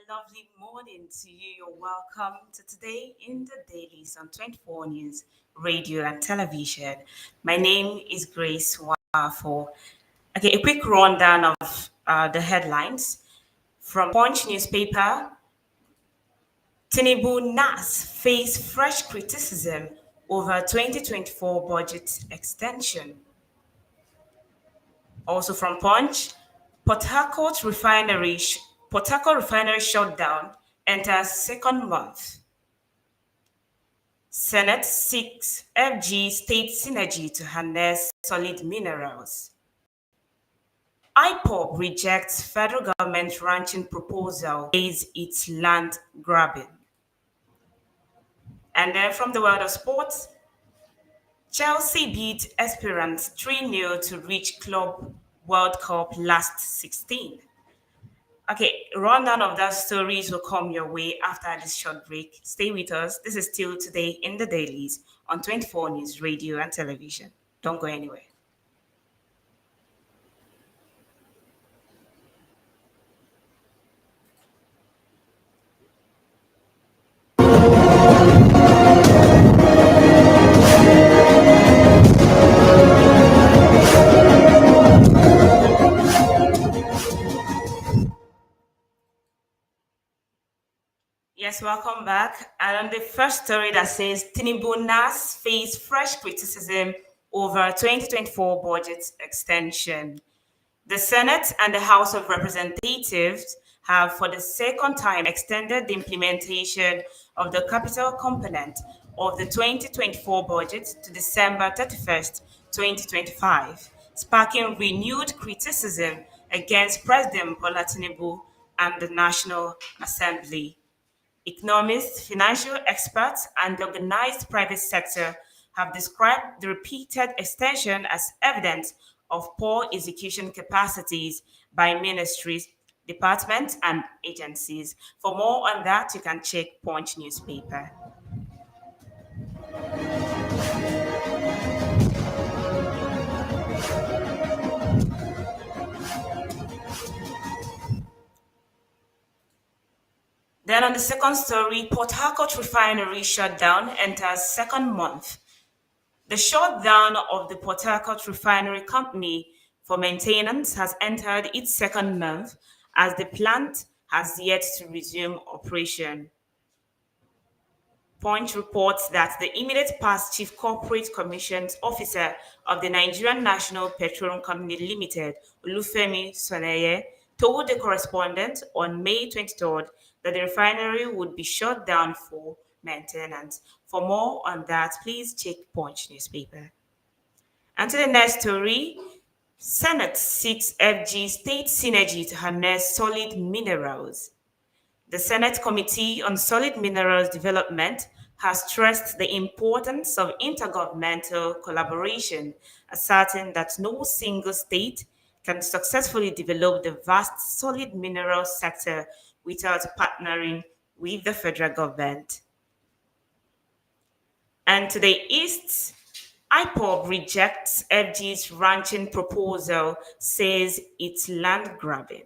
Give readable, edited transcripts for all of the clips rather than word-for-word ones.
lovely morning to you. You're welcome to today in the dailies on 24 News, radio, and television. My name is Grace Wafo. Okay, a quick rundown of the headlines from Punch newspaper. Tinubu NAS face fresh criticism over 2024 budget extension. Also from Punch, Port Harcourt refinery shutdown enters second month. Senate seeks FG state synergy to harness solid minerals. IPOB rejects federal government ranching proposal, says it's land grabbing. And then from the world of sports, Chelsea beat Esperance 3-0 to reach Club World Cup last 16. Okay, rundown of that stories will come your way after this short break. Stay with us. This is still today in the dailies on 24 News Radio and Television. Don't go anywhere. Yes, welcome back. And on the first story that says Tinubu NAS face fresh criticism over 2024 budget extension. The Senate and the House of Representatives have, for the second time, extended the implementation of the capital component of the 2024 budget to December 31st, 2025, sparking renewed criticism against President Bola Tinubu and the National Assembly. Economists, financial experts, and the organized private sector have described the repeated extension as evidence of poor execution capacities by ministries, departments, and agencies. For more on that, you can check Punch newspaper. Then on the second story, Port Harcourt refinery shutdown enters second month. The shutdown of the Port Harcourt Refinery Company for maintenance has entered its second month as the plant has yet to resume operation. Punch reports that the immediate past Chief Corporate Commissions Officer of the Nigerian National Petroleum Company Limited, Olufemi Soneye, told the correspondent on May 23rd that the refinery would be shut down for maintenance. For more on that, please check Punch newspaper. And to the next story, Senate seeks FG state synergy to harness solid minerals. The Senate Committee on Solid Minerals Development has stressed the importance of intergovernmental collaboration, asserting that no single state can successfully develop the vast solid mineral sector without partnering with the federal government. And to the east, IPOB rejects FG's ranching proposal, says it's land grabbing.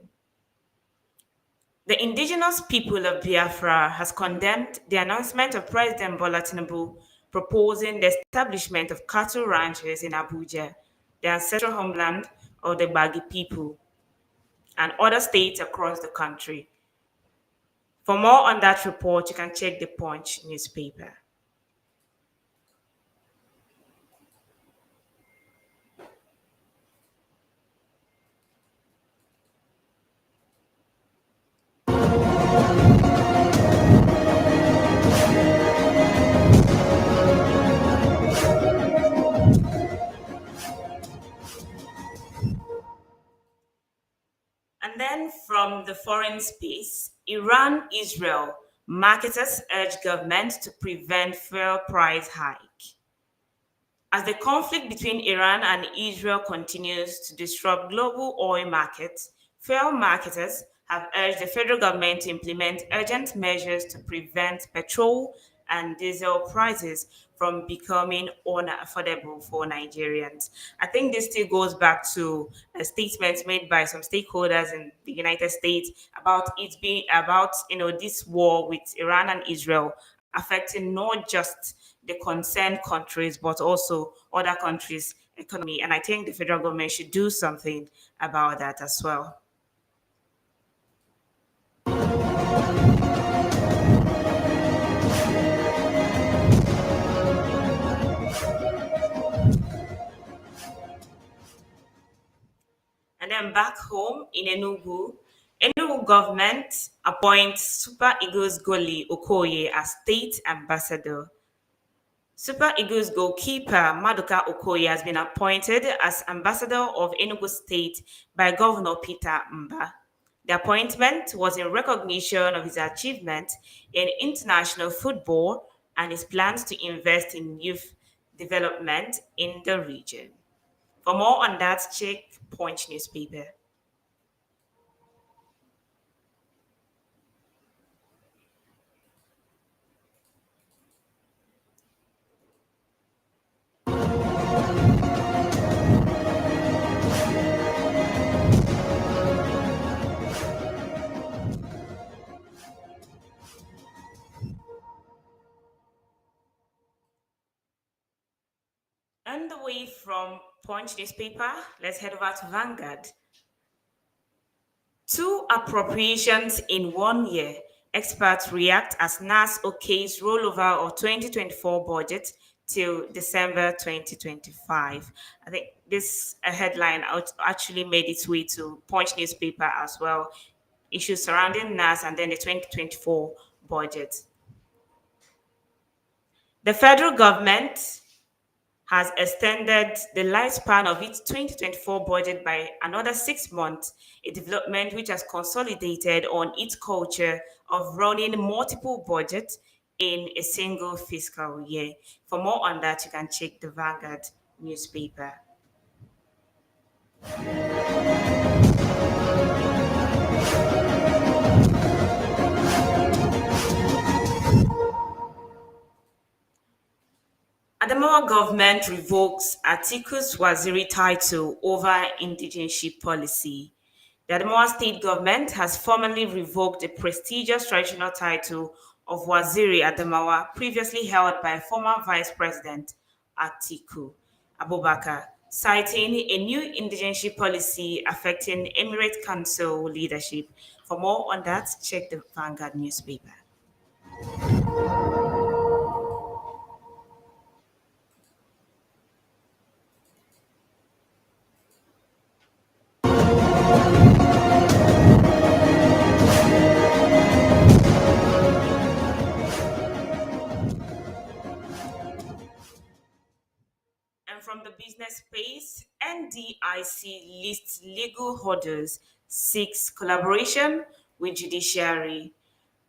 The indigenous people of Biafra has condemned the announcement of President Bola Tinubu proposing the establishment of cattle ranches in Abuja, the ancestral homeland of the Bagi people, and other states across the country. For more on that report, you can check the Punch newspaper. And then from the foreign space, Iran, Israel, marketers urge government to prevent fuel price hike. As the conflict between Iran and Israel continues to disrupt global oil markets, fuel marketers have urged the federal government to implement urgent measures to prevent petrol and diesel prices from becoming unaffordable for Nigerians. I think this still goes back to a statement made by some stakeholders in the United States about it being about this war with Iran and Israel affecting not just the concerned countries but also other countries' economy. And I think the federal government should do something about that as well. And then back home in Enugu government appoints Super Eagles goalie Okoye as state ambassador. Super Eagles goalkeeper Maduka Okoye has been appointed as ambassador of Enugu State by Governor Peter Mba. The appointment was in recognition of his achievement in international football and his plans to invest in youth development in the region. For more on that, check Punch newspaper. On the way from Punch newspaper, let's head over to Vanguard. Two appropriations in 1 year. Experts react as NAS okays rollover of 2024 budget till December 2025. I think this headline actually made its way to Punch newspaper as well. Issues surrounding NAS and then the 2024 budget. The federal government has extended the lifespan of its 2024 budget by another 6 months, a development which has consolidated on its culture of running multiple budgets in a single fiscal year. For more on that, you can check the Vanguard newspaper. Adamawa government revokes Atiku's Waziri title over indigenship policy. The Adamawa state government has formally revoked the prestigious traditional title of Waziri Adamawa, previously held by former Vice President Atiku Abubakar, citing a new indigenship policy affecting Emirate Council leadership. For more on that, check the Vanguard newspaper. And from the business space, NDIC lists legal hurdles, seeks collaboration with judiciary.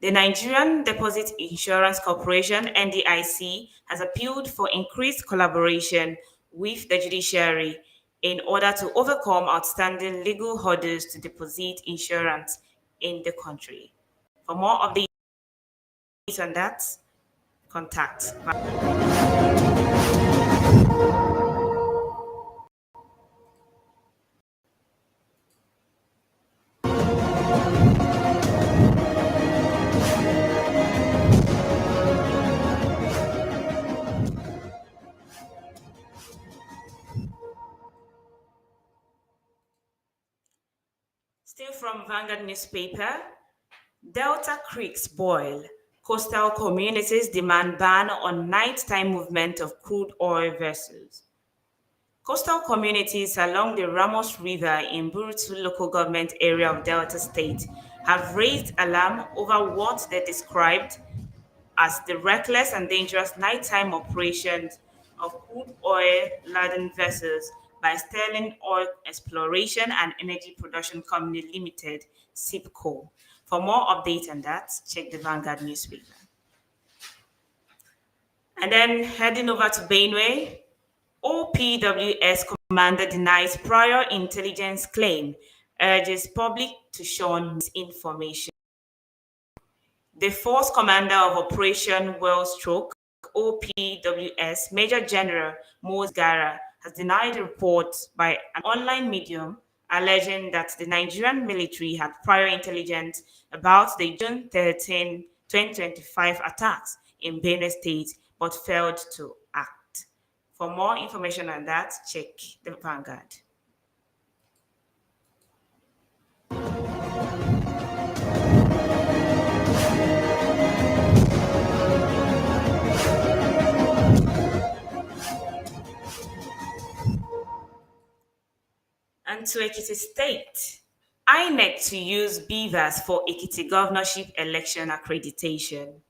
The Nigerian Deposit Insurance Corporation, NDIC, has appealed for increased collaboration with the judiciary in order to overcome outstanding legal hurdles to deposit insurance in the country. For more updates on that, contact. Still from Vanguard newspaper, Delta creeks boil. Coastal communities demand ban on nighttime movement of crude oil vessels. Coastal communities along the Ramos River in Burutu local government area of Delta State have raised alarm over what they described as the reckless and dangerous nighttime operations of crude oil laden vessels by Sterling Oil Exploration and Energy Production Company Limited, SIPCO. For more updates on that, check the Vanguard newspaper. And then heading over to Benue, OPWS commander denies prior intelligence claim, urges public to shun misinformation. The force commander of Operation Wellstroke OPWS, Major General Mose Gara has denied a report by an online medium alleging that the Nigerian military had prior intelligence about the June 13, 2025 attacks in Benue State but failed to act. For more information on that, check the Vanguard. And to Ekiti State, INEC to use beavers for Ekiti governorship election accreditation.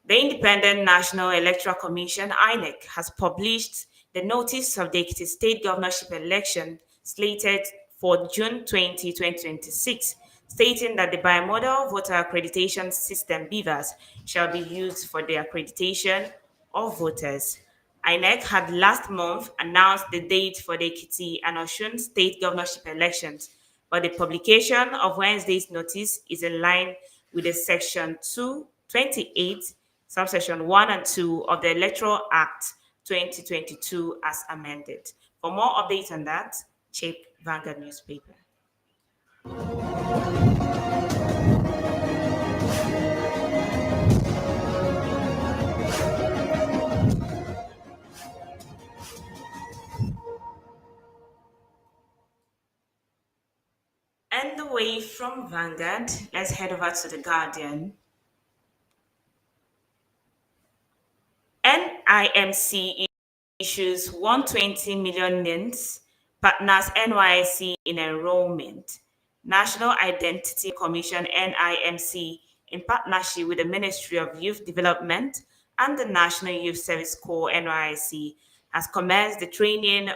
The Independent National Electoral Commission (INEC) has published the notice of the Ekiti State governorship election slated for June 20, 2026, stating that the bimodal voter accreditation system (BVAS) shall be used for the accreditation of voters. INEC had last month announced the date for the Ekiti and Osun state governorship elections, but the publication of Wednesday's notice is in line with the Section 228, subsection 1 and 2 of the Electoral Act 2022 as amended. For more updates on that, check Vanguard newspaper. And away from Vanguard, let's head over to The Guardian. NIMC issues 120 million NINs, partners NYC in enrollment. National Identity Commission NIMC, in partnership with the Ministry of Youth Development and the National Youth Service Corps NYC, has commenced the training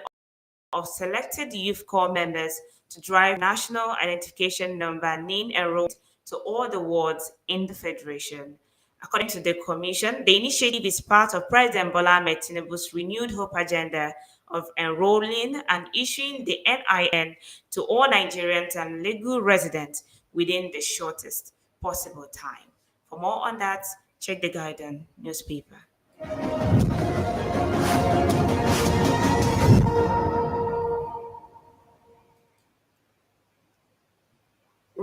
of selected youth corps members to drive national identification number NIN enrollment to all the wards in the federation. According to the commission, the initiative is part of President Bola Ahmed Tinubu's renewed hope agenda of enrolling and issuing the NIN to all Nigerians and legal residents within the shortest possible time. For more on that, check the Guardian newspaper.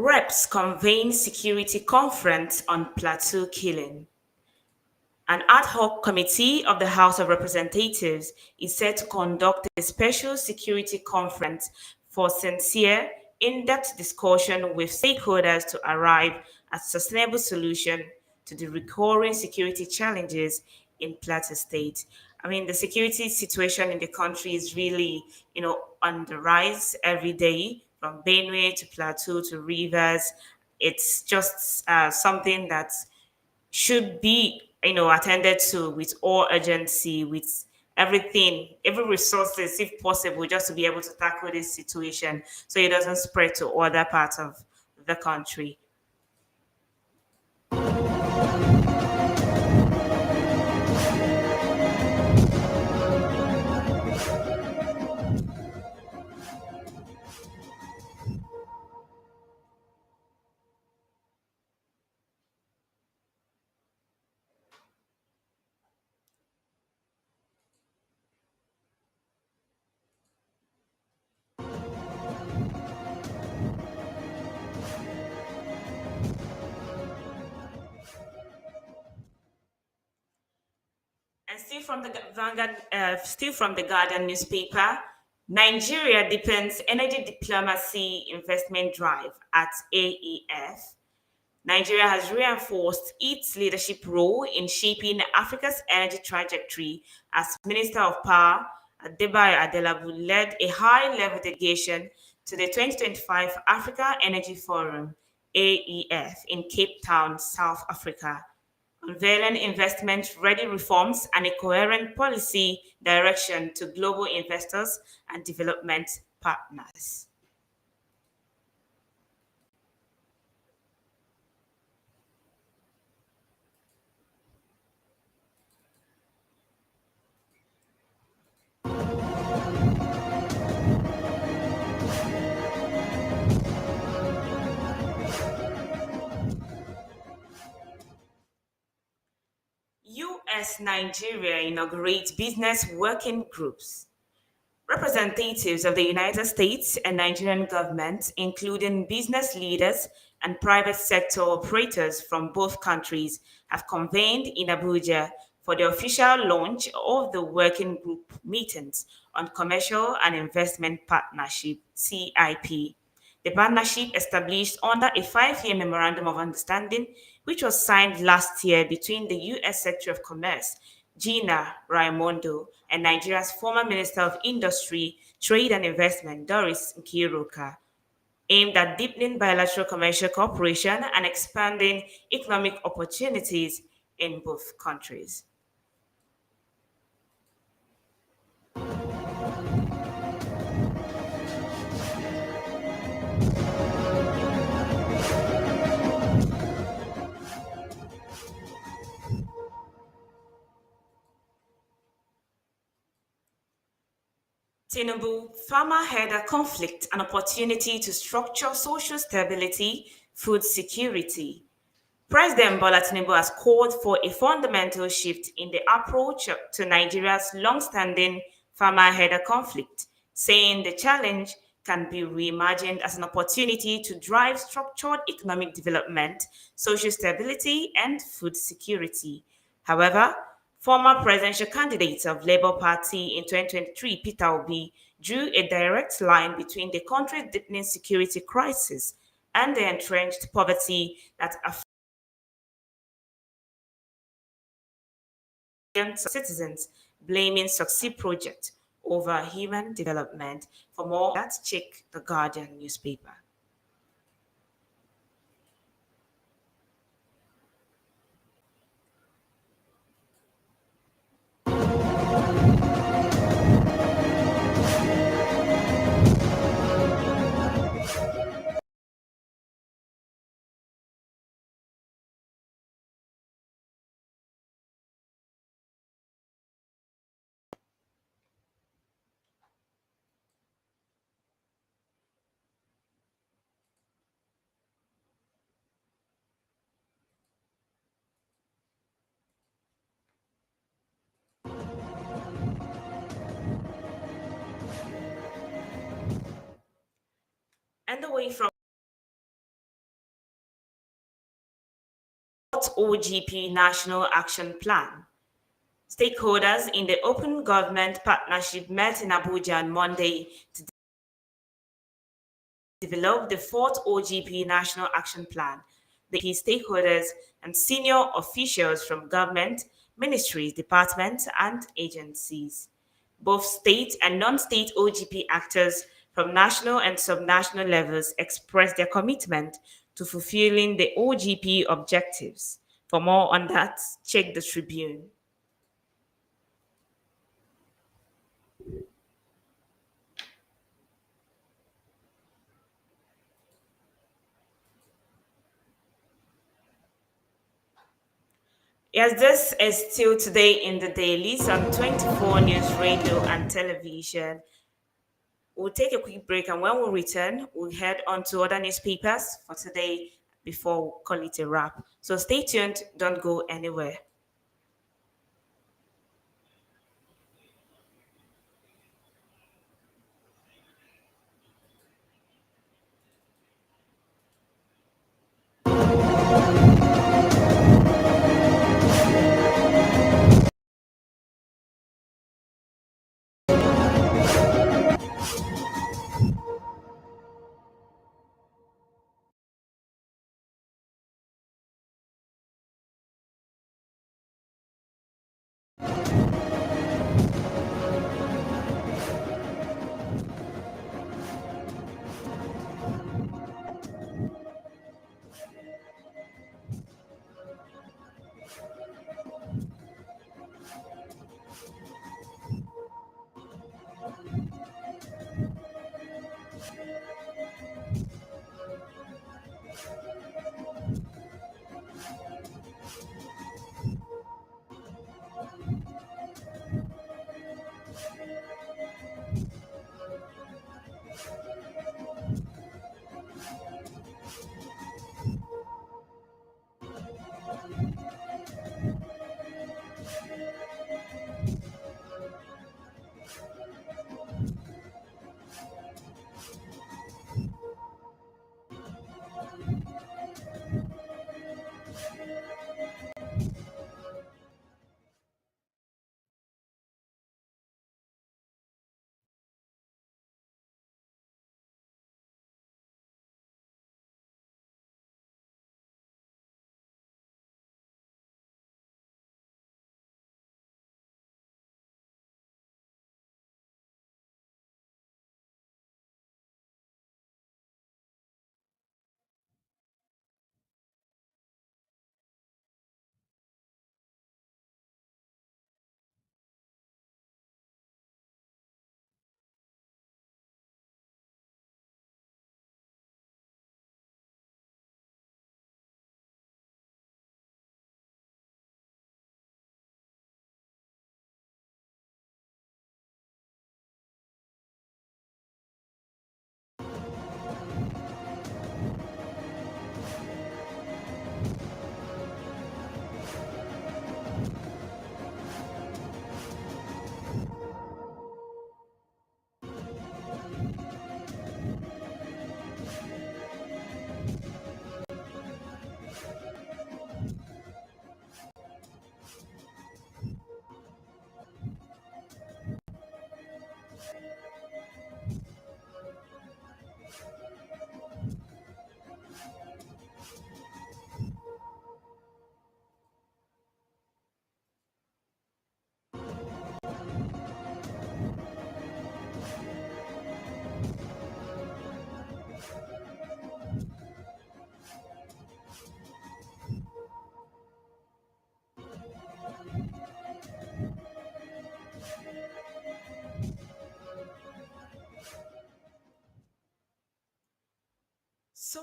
Reps convene security conference on Plateau killing. An ad hoc committee of the House of Representatives is set to conduct a special security conference for sincere, in-depth discussion with stakeholders to arrive at sustainable solution to the recurring security challenges in Plateau State. I mean, the security situation in the country is really, on the rise every day, from Benue to Plateau to Rivers. It's just something that should be attended to with all urgency, with every resources if possible, just to be able to tackle this situation so it doesn't spread to other parts of the country. And still from the Guardian newspaper, Nigeria depends energy diplomacy investment drive at AEF. Nigeria has reinforced its leadership role in shaping Africa's energy trajectory as Minister of Power Adebayo Adelabu led a high-level delegation to the 2025 Africa Energy Forum (AEF) in Cape Town, South Africa, unveiling investment-ready reforms and a coherent policy direction to global investors and development partners. As Nigeria inaugurates business working groups, representatives of the United States and Nigerian governments, including business leaders and private sector operators from both countries, have convened in Abuja for the official launch of the Working Group Meetings on Commercial and Investment Partnership (CIP). The partnership established under a 5 year memorandum of understanding, which was signed last year between the U.S. Secretary of Commerce, Gina Raimondo, and Nigeria's former Minister of Industry, Trade and Investment, Doris Nkiruka, aimed at deepening bilateral commercial cooperation and expanding economic opportunities in both countries. Tinubu, farmer had a conflict, an opportunity to structure social stability, food security. President Bola Tinubu has called for a fundamental shift in the approach to Nigeria's long-standing farmer-herder conflict, saying the challenge can be reimagined as an opportunity to drive structured economic development, social stability, and food security. However, former presidential candidate of Labour Party in 2023, Peter Obi, drew a direct line between the country's deepening security crisis and the entrenched poverty that citizens, blaming Succeed Project over human development. For more, let's check the Guardian newspaper. And away from OGP National Action Plan. Stakeholders in the Open Government Partnership met in Abuja on Monday to develop the fourth OGP National Action Plan. The key stakeholders and senior officials from government, ministries, departments, and agencies. Both state and non state OGP actors from national and subnational levels expressed their commitment to fulfilling the OGP objectives. For more on that, check the Tribune. Yes, this is still today in the dailies on 24 News Radio and Television. We'll take a quick break, and when we return, we'll head on to other newspapers for today before we call it a wrap. So stay tuned, don't go anywhere.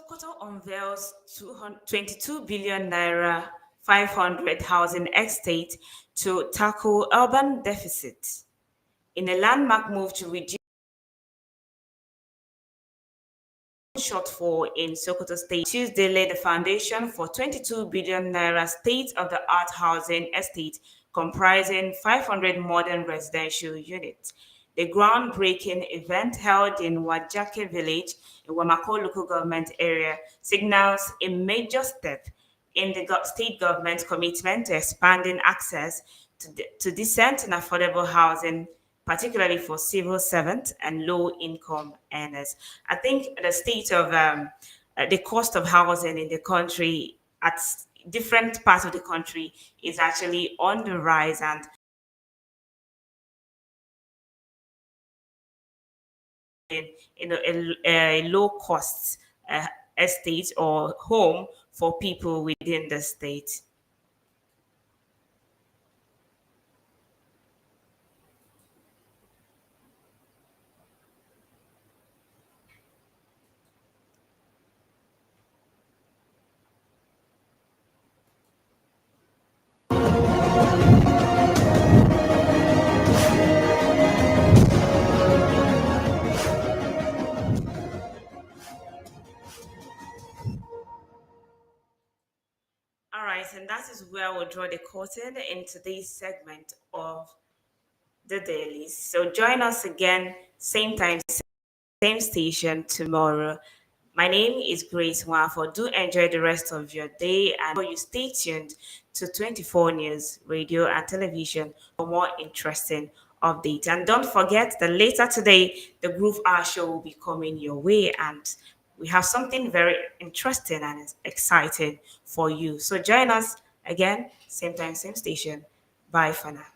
Sokoto unveils 22 billion naira 500 housing estate to tackle urban deficit. In a landmark move to reduce shortfall in Sokoto State, Tuesday laid the foundation for 22 billion naira state-of-the-art housing estate comprising 500 modern residential units. The groundbreaking event held in Wajake village in Wamako local government area signals a major step in the state government's commitment to expanding access to decent and affordable housing, particularly for civil servants and low income earners. I think the state of the cost of housing in the country at different parts of the country is actually on the rise, and a low cost uh, estate or home for people within the state. All right, and that is where we'll draw the curtain in today's segment of the dailies. So join us again, same time, same station tomorrow. My name is Grace Wafo. Do enjoy the rest of your day, and you stay tuned to 24 News Radio and Television for more interesting updates. And don't forget that later today, the Groove Hour show will be coming your way, and we have something very interesting and exciting for you. So join us again, same time, same station. Bye for now.